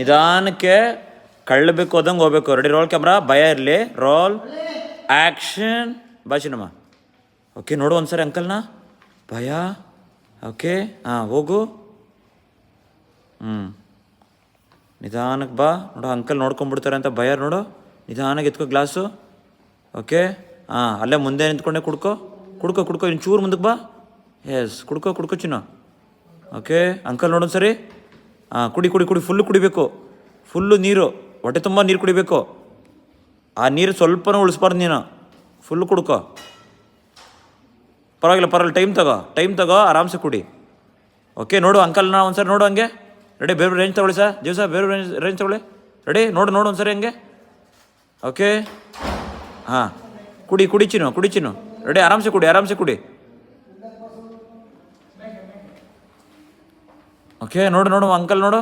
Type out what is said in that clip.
ನಿಧಾನಕ್ಕೆ ಕಳ್ಳಬೇಕು ಹೋದಂಗೆ ಹೋಗ್ಬೇಕು. ರೆಡಿ, ರೋಲ್ ಕ್ಯಾಮ್ರಾ, ಭಯ ಇರಲಿ, ರೋಲ್ ಆ್ಯಕ್ಷನ್. ಬಾಚಿನಮ್ಮ. ಓಕೆ, ನೋಡು ಒಂದ್ಸರಿ ಅಂಕಲ್ನ. ಭಯ. ಓಕೆ, ಹಾಂ ಹೋಗು. ನಿಧಾನಕ್ಕೆ ಬಾ. ನೋಡು ಅಂಕಲ್ ನೋಡ್ಕೊಂಡ್ಬಿಡ್ತಾರೆ ಅಂತ ಭಯ. ನೋಡು ನಿಧಾನಕ್ಕೆ ಎತ್ಕೋ ಗ್ಲಾಸು. ಓಕೆ, ಹಾಂ ಅಲ್ಲೇ ಮುಂದೆ ನಿಂತ್ಕೊಂಡೆ ಕುಡ್ಕೋ. ಇನ್ನು ಚೂರು ಮುಂದಕ್ಕೆ ಬಾ. ಎಸ್, ಕುಡ್ಕೋ ಚಿನ್ನು. ಓಕೆ, ಅಂಕಲ್ ನೋಡೋದು ಸರಿ. ಹಾಂ, ಕುಡಿ ಫುಲ್ಲು ಕುಡಿಬೇಕು. ಫುಲ್ಲು ನೀರು, ಹೊಟ್ಟೆ ತುಂಬ ನೀರು ಕುಡಿಬೇಕು. ಆ ನೀರು ಸ್ವಲ್ಪನೂ ಉಳಿಸ್ಬಾರ್ದು ನೀನು. ಫುಲ್ಲು ಕುಡ್ಕೋ. ಪರವಾಗಿಲ್ಲ, ಟೈಮ್ ತಗೋ, ಆರಾಮ್ಸೆ ಕುಡಿ. ಓಕೆ, ನೋಡು ಅಂಕಲ್ನ ಒಂದ್ಸರಿ ನೋಡು ಹಂಗೆ. ರೆಡಿ, ಬೇರೆ ರೇಂಜ್ ತಗೊಳ್ಳಿ ಸರ್. ಜೀವ್ ಬೇರೆ ರೇಂಜ್ ತಗೊಳ್ಳಿ. ರೆಡಿ, ನೋಡು ಒಂದ್ಸರಿ ಹಂಗೆ. ಓಕೆ, ಹಾಂ ಕುಡಿ ಚಿನ್ನು. ರೆಡಿ, ಆರಾಮ್ಸೆ ಕುಡಿ. ಓಕೆ, ನೋಡು ಅಂಕಲ್ ನೋಡು.